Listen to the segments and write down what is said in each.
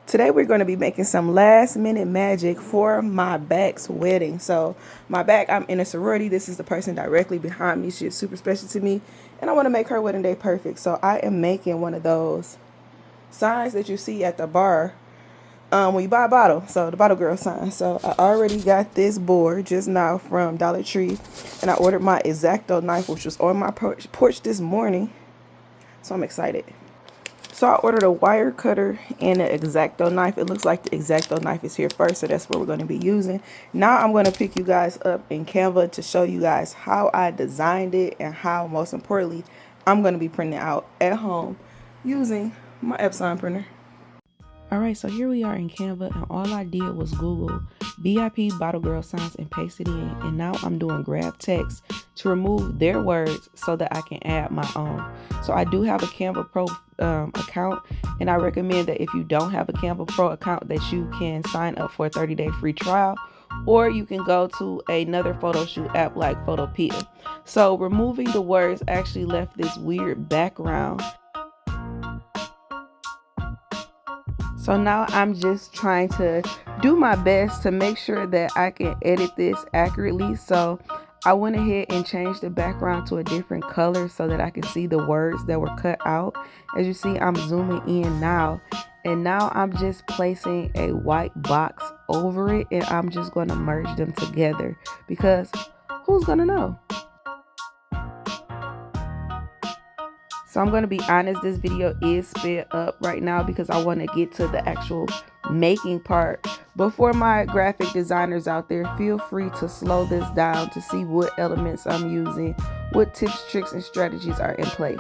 Today we're going to be making some last minute magic for my back's wedding. So my back, I'm in a sorority. This is the person directly behind me. She's super special to me and I want to make her wedding day perfect. So I am making one of those signs that you see at the bar when you buy a bottle. So the bottle girl sign. So I already got this board just now from Dollar Tree and I ordered my exacto knife, which was on my porch this morning. So I'm excited. So I ordered a wire cutter and an exacto knife. It looks like the exacto knife is here first, so that's what we're going to be using. Now I'm going to pick you guys up in Canva to show you guys how I designed it and how, most importantly, I'm going to be printing out at home using my Epson printer. Alright, so here we are in Canva, and all I did was Google VIP bottle girl signs and paste it in, and now I'm doing grab text to remove their words so that I can add my own. So I do have a Canva Pro account, and I recommend that if you don't have a Canva Pro account that you can sign up for a 30-day free trial, or you can go to another photo shoot app like Photopea. So removing the words actually left this weird background. So now I'm just trying to do my best to make sure that I can edit this accurately. So I went ahead and changed the background to a different color so that I can see the words that were cut out. As you see, I'm zooming in now. And now I'm just placing a white box over it, and I'm just going to merge them together because who's going to know? So I'm going to be honest, this video is sped up right now because I want to get to the actual making part. But for my graphic designers out there, feel free to slow this down to see what elements I'm using, what tips, tricks, and strategies are in place.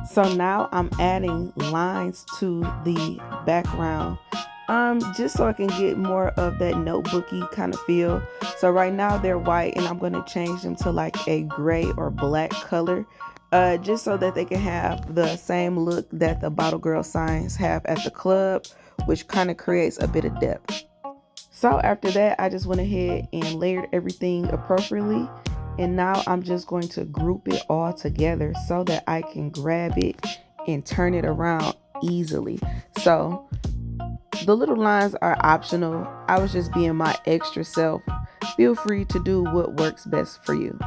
So now I'm adding lines to the background, just so I can get more of that notebooky kind of feel. So right now they're white, and I'm going to change them to like a gray or black color. Just so that they can have the same look that the bottle girl signs have at the club, which kind of creates a bit of depth. So after that, I just went ahead and layered everything appropriately, and now I'm just going to group it all together so that I can grab it and turn it around easily. So the little lines are optional. I was just being my extra self. Feel free to do what works best for you.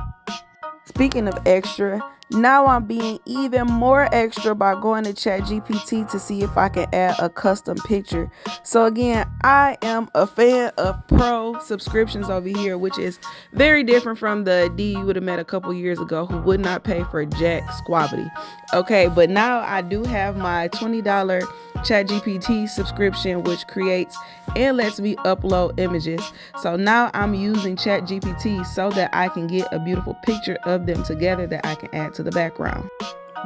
Speaking of extra, now I'm being even more extra by going to ChatGPT to see if I can add a custom picture. So again, I am a fan of pro subscriptions over here, which is very different from the D you would have met a couple years ago who would not pay for jack squabbity. Okay, but now I do have my $20 ChatGPT subscription, which creates and lets me upload images. So now I'm using ChatGPT so that I can get a beautiful picture of them together that I can add to the background.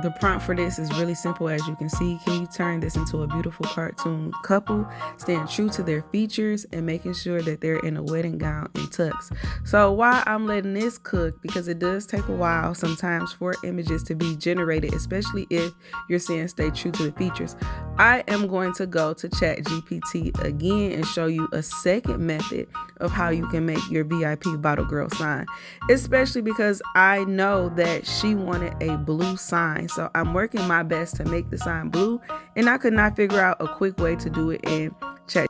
The prompt for this is really simple, as you can see. Can you turn this into a beautiful cartoon couple, staying true to their features and making sure that they're in a wedding gown and tux? So while I'm letting this cook, because it does take a while sometimes for images to be generated, especially if you're saying stay true to the features, I am going to go to ChatGPT again and show you a second method of how you can make your VIP bottle girl sign, especially because I know that she wanted a blue sign. So I'm working my best to make the sign blue, and I could not figure out a quick way to do it in Chat.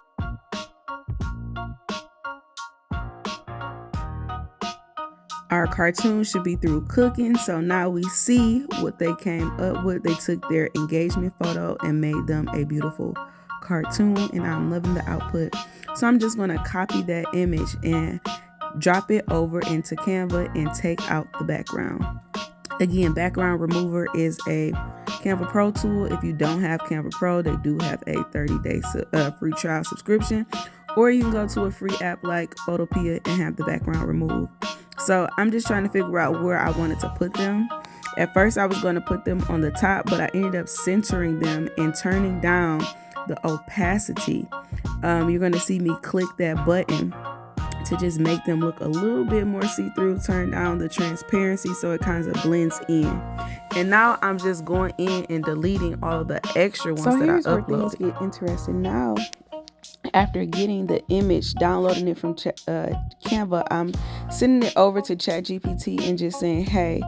Our cartoon should be through cooking, so now we see what they came up with. They took their engagement photo and made them a beautiful cartoon, and I'm loving the output. So I'm just going to copy that image and drop it over into Canva and take out the background. Again, background remover is a Canva Pro tool. If you don't have Canva Pro, they do have a 30-day free trial subscription, or you can go to a free app like Photopea and have the background removed. So I'm just trying to figure out where I wanted to put them. At first I was going to put them on the top, but I ended up centering them and turning down the opacity. You're going to see me click that button to just make them look a little bit more see-through, turn down the transparency so it kind of blends in. And now I'm just going in and deleting all of the extra ones that I uploaded. So here's where things get interesting now. after getting the image, downloading it from Canva, I'm sending it over to ChatGPT and just saying, hey,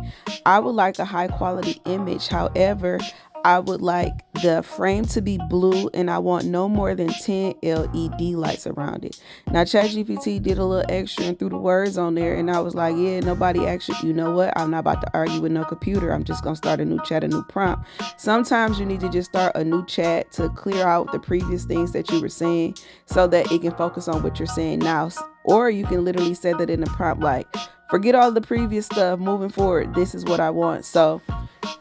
I would like a high quality image. However, I would like the frame to be blue and I want no more than 10 LED lights around it. Now, ChatGPT did a little extra and threw the words on there, and I was like, yeah, nobody actually, you know what? I'm not about to argue with no computer. I'm just going to start a new chat, a new prompt. Sometimes you need to just start a new chat to clear out the previous things that you were saying so that it can focus on what you're saying now. Or you can literally say that in the prompt, like, forget all the previous stuff, moving forward, this is what I want. So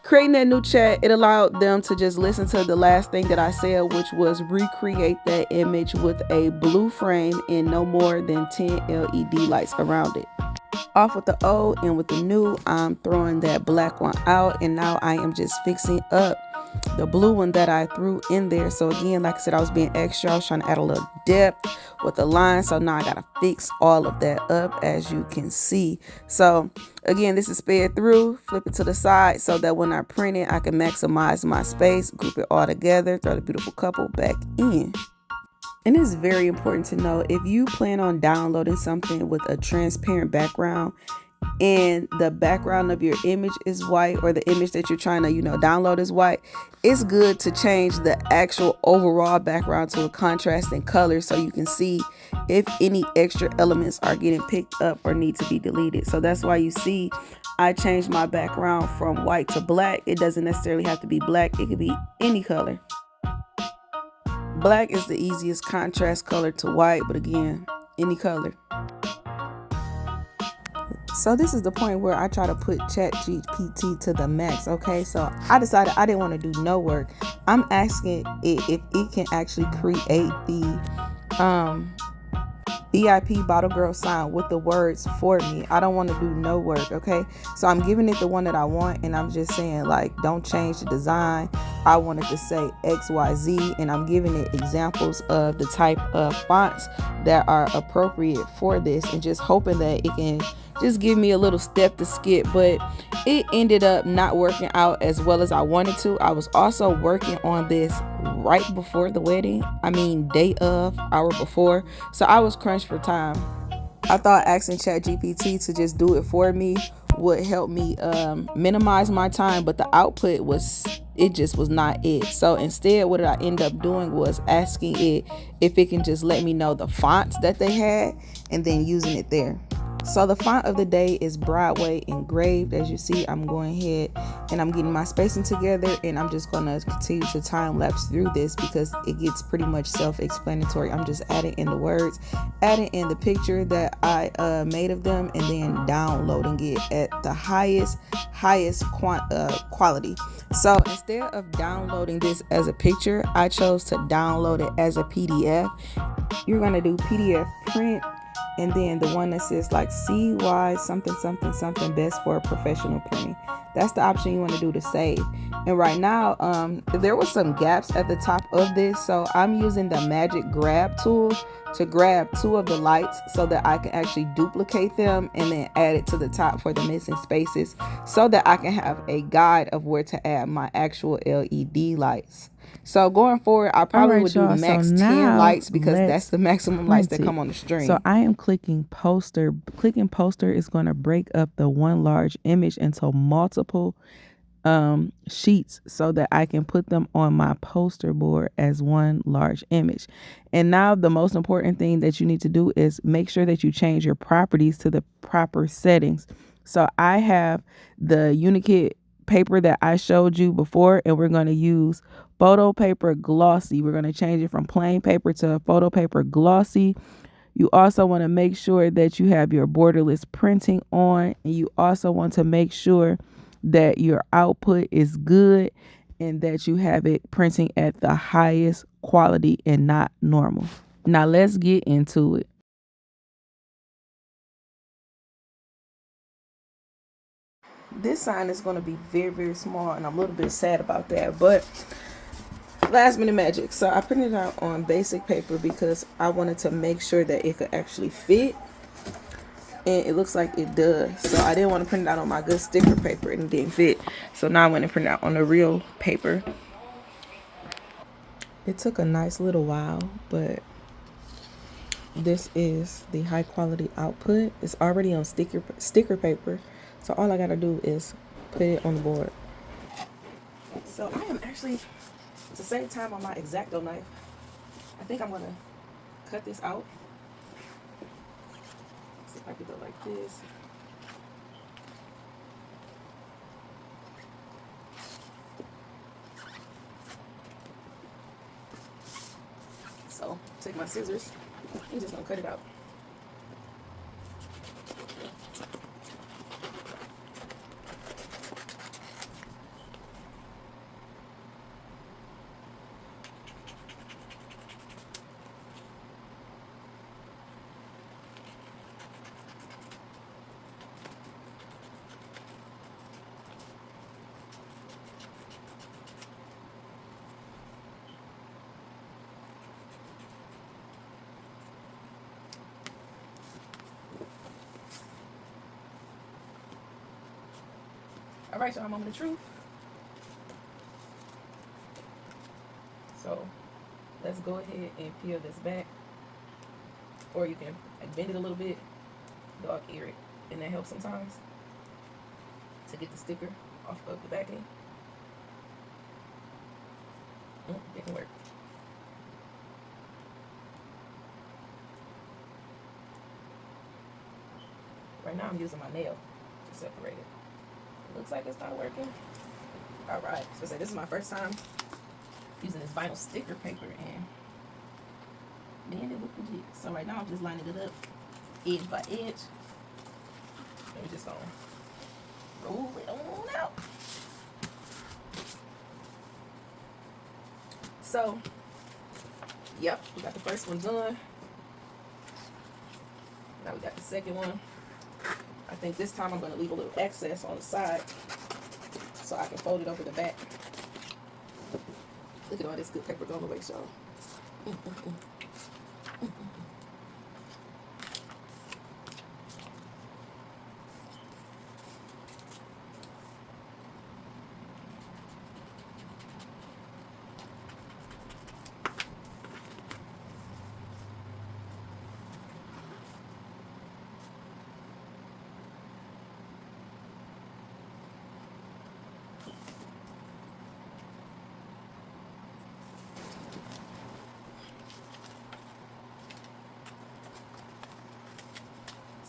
creating that new chat, it allowed them to just listen to the last thing that I said, which was recreate that image with a blue frame and no more than 10 LED lights around it. Off with the old and with the new, I'm throwing that black one out, and now I am just fixing up the blue one that I threw in there. So again, like I said, I was being extra. I was trying to add a little depth with the line. So now I got to fix all of that up, as you can see. So again, this is sped through, flip it to the side so that when I print it, I can maximize my space, group it all together, throw the beautiful couple back in. And it's very important to know, if you plan on downloading something with a transparent background and the background of your image is white, or the image that you're trying to, download is white, it's good to change the actual overall background to a contrasting color so you can see if any extra elements are getting picked up or need to be deleted. So that's why you see I changed my background from white to black. It doesn't necessarily have to be black. It could be any color. Black is the easiest contrast color to white, but again, any color. So this is the point where I try to put ChatGPT to the max, okay? So I decided I didn't want to do no work. I'm asking it if it can actually create the VIP bottle girl sign with the words for me. I don't want to do no work, okay? So I'm giving it the one that I want, and I'm just saying, like, don't change the design. I wanted to say XYZ, and I'm giving it examples of the type of fonts that are appropriate for this, and just hoping that it can just give me a little step to skip. But it ended up not working out as well as I wanted to. I was also working on this right before the wedding. Day of, hour before. So I was crunched for time. I thought asking ChatGPT to just do it for me would help me minimize my time, but the output just was not it. So instead, what I ended up doing was asking it if it can just let me know the fonts that they had and then using it there. So the font of the day is Broadway engraved. As you see, I'm going ahead and I'm getting my spacing together, and I'm just going to continue to time lapse through this because it gets pretty much self-explanatory. I'm just adding in the words, adding in the picture that I made of them, and then downloading it at the highest quality. So instead of downloading this as a picture, I chose to download it as a PDF. You're going to do PDF print, and then the one that says like CY something best for professional printing. That's the option you want to do to save. And right now, there was some gaps at the top of this, so I'm using the magic grab tool to grab two of the lights so that I can actually duplicate them and then add it to the top for the missing spaces so that I can have a guide of where to add my actual LED lights. So going forward, I probably would do max 10 lights because that's the maximum lights that come on the string. So I am clicking poster. Clicking poster is going to break up the one large image into multiple sheets so that I can put them on my poster board as one large image. And now the most important thing that you need to do is make sure that you change your properties to the proper settings. So I have the Unikit paper that I showed you before, and we're going to use photo paper glossy. We're going to change it from plain paper to photo paper glossy. You also want to make sure that you have your borderless printing on, and you also want to make sure that your output is good and that you have it printing at the highest quality and not normal. Now let's get into it. This sign is going to be very, very small, and I'm a little bit sad about that, but last minute magic. So I printed it out on basic paper because I wanted to make sure that it could actually fit, and it looks like it does. So I didn't want to print it out on my good sticker paper and it didn't fit. So now I went and printed it out on the real paper. It took a nice little while, but this is the high quality output. It's already on sticker paper, so all I gotta do is put it on the board. So I am actually, to save time on my exacto knife, I think I'm gonna cut this out. See if I can go like this. So take my scissors, I'm just gonna cut it out. All right, y'all, moment of truth. So let's go ahead and peel this back, or you can like bend it a little bit, dog ear it, and that helps sometimes to get the sticker off of the back end. It can work. Right now I'm using my nail to separate it. It looks like it's not working. All right, so say this is my first time using this vinyl sticker paper and bend it with the jig. So right now I'm just lining it up edge by edge. And we're just gonna roll it on out. So, yep, we got the first one done. Now we got the second one. I think this time I'm gonna leave a little excess on the side so I can fold it over the back. Look at all this good paper going away, y'all.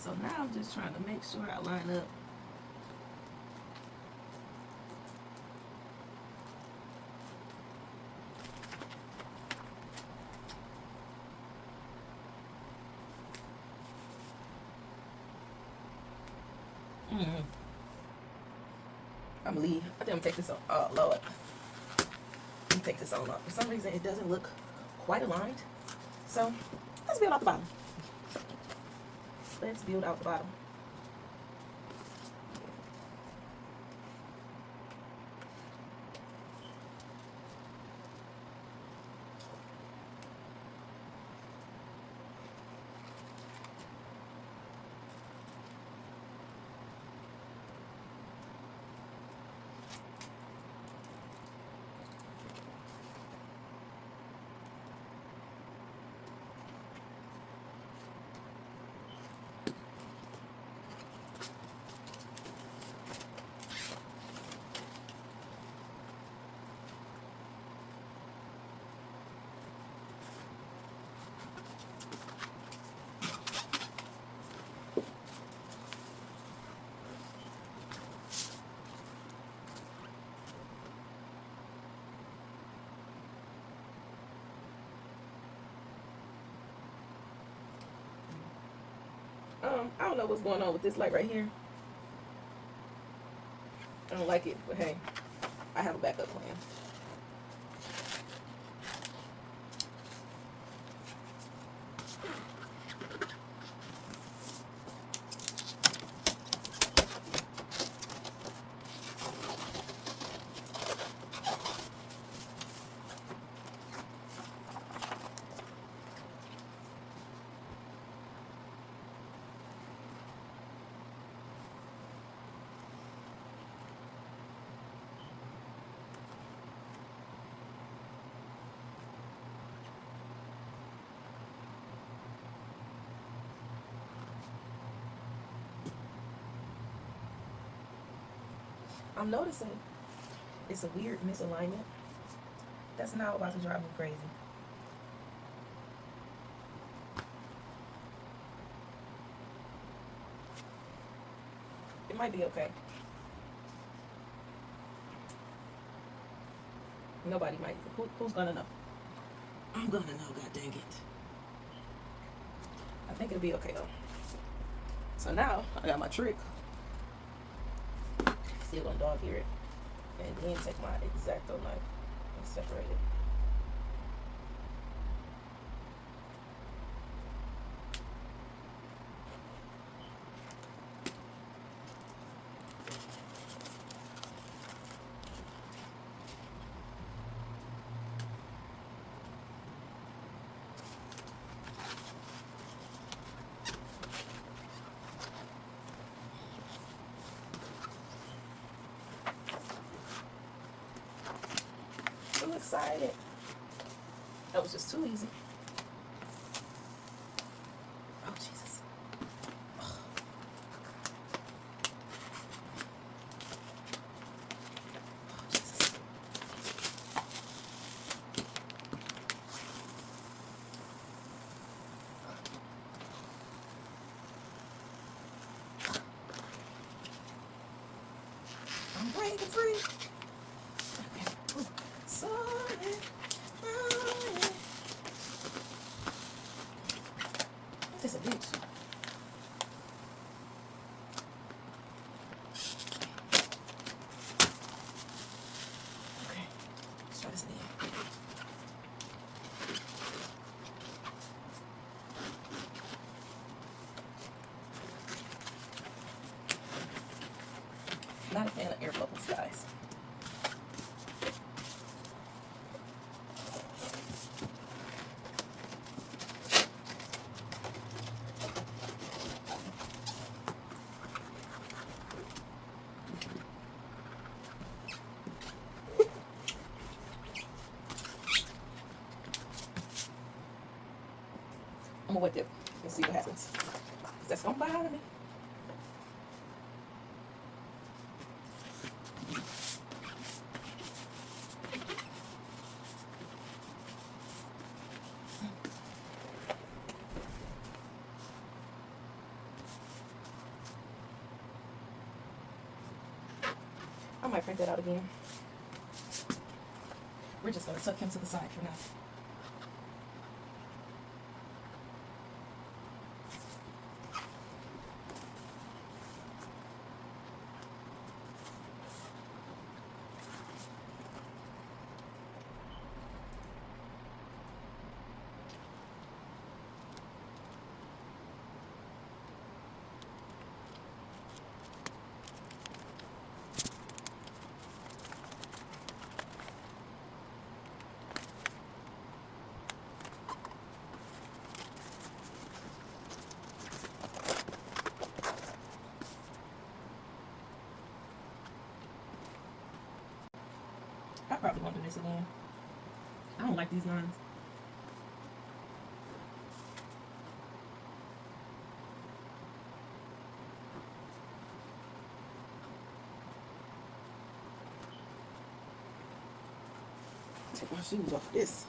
So now I'm just trying to make sure I line up I'm gonna leave. I think I'm gonna take this on. Oh Lord. Let me take this on up. For some reason it doesn't look quite aligned. So let's build out the bottom. Let's build out the bottom. I don't know what's going on with this light right here. I don't like it, but hey, I have a backup plan. I'm noticing it's a weird misalignment. That's now about to drive me crazy. It might be okay. Nobody might. Who's gonna know? I'm gonna know, god dang it. I think it'll be okay though. So now I got my trick. Still gonna dog ear it. And then take my exacto knife and separate it. Too excited. That was just too easy. Oh, Jesus. Oh. Oh, Jesus. I'm breaking free. Okay. Ooh. Sorry. This a bitch. Okay, let's try this again. Not a fan of air bubbles, guys. I'm gonna wet it and see what happens. That's gonna bother me. I might print that out again. We're just gonna tuck him to the side for now. I probably won't do this again. I don't like these lines. Take my shoes off this.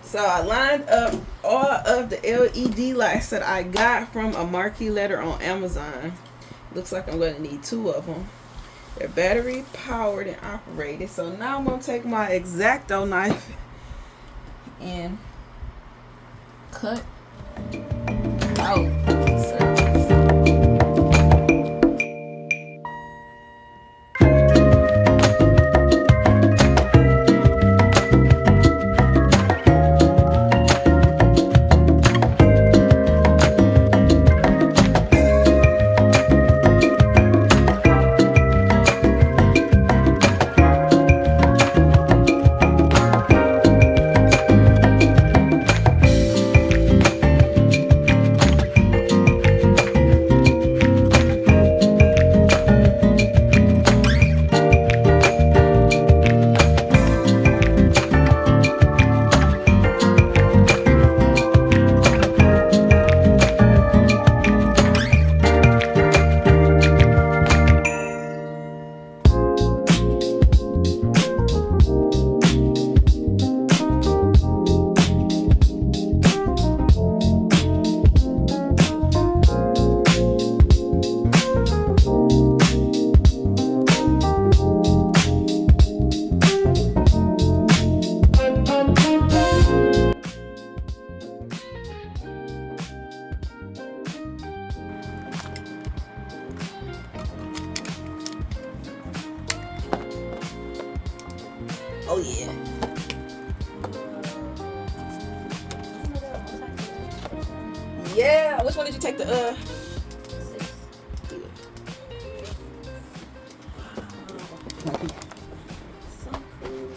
So I lined up all of the LED lights that I got from a marquee letter on Amazon. Looks like I'm going to need 2 of them. They're battery powered and operated. So now I'm going to take my exacto knife and cut out the surface. Oh yeah. Yeah. Which one did you take the 6? So cool.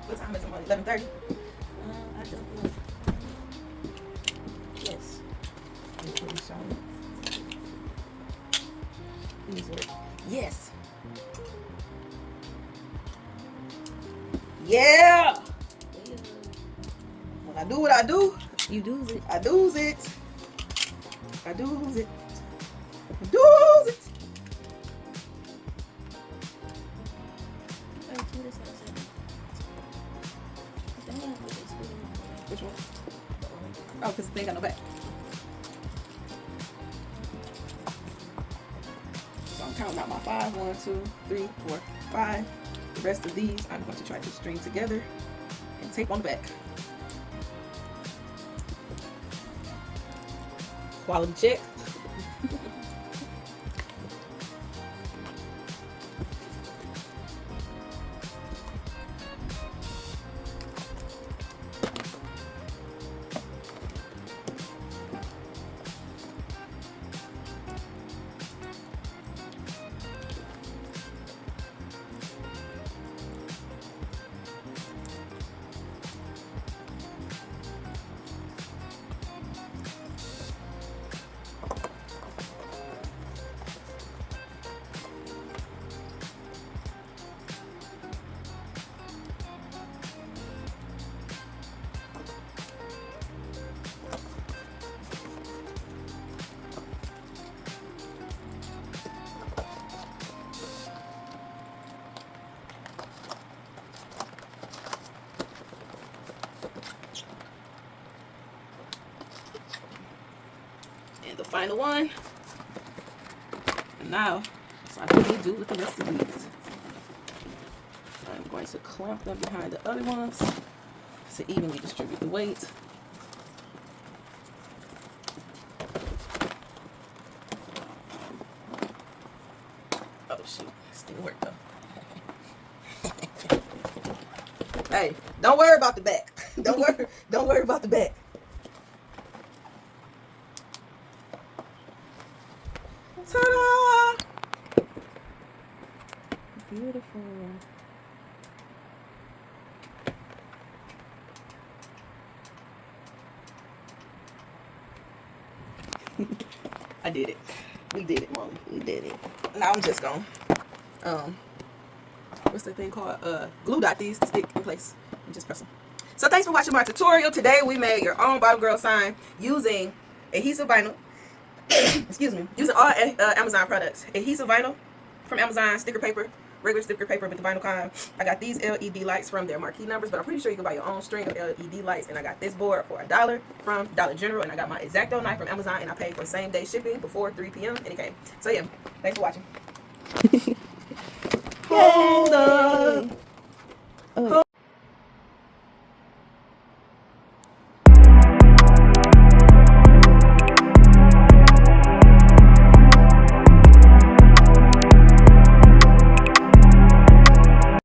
What time is it? 11:30. I don't know. Yes. Yes. Yeah. When I do what I do, You do it. I do's it. I do's it. I do's it. Which one? Oh, because they ain't got no back. So I'm counting out my 5. 1, 2, 3, 4, 5. The rest of these I'm going to try to string together and tape on the back. Quality check. And the final one. And now, so I don't need to do with the rest of these. I'm going to clamp them behind the other ones to evenly distribute the weight. Don't worry about the back. Don't worry about the back. Ta-da! Beautiful. I did it. We did it, Mommy. We did it. Now I'm just gonna what's the thing called? Glue dot these to stick in place and just press them. So thanks for watching my tutorial. Today we made your own bottle girl sign using adhesive vinyl. Excuse me. Using all Amazon products. Adhesive vinyl from Amazon, sticker paper, regular sticker paper with the vinyl kind. I got these LED lights from their marquee numbers, but I'm pretty sure you can buy your own string of LED lights. And I got this board for $1 from Dollar General, and I got my exacto knife from Amazon, and I paid for same day shipping before 3 p.m. and it came. So yeah, thanks for watching. Hold up.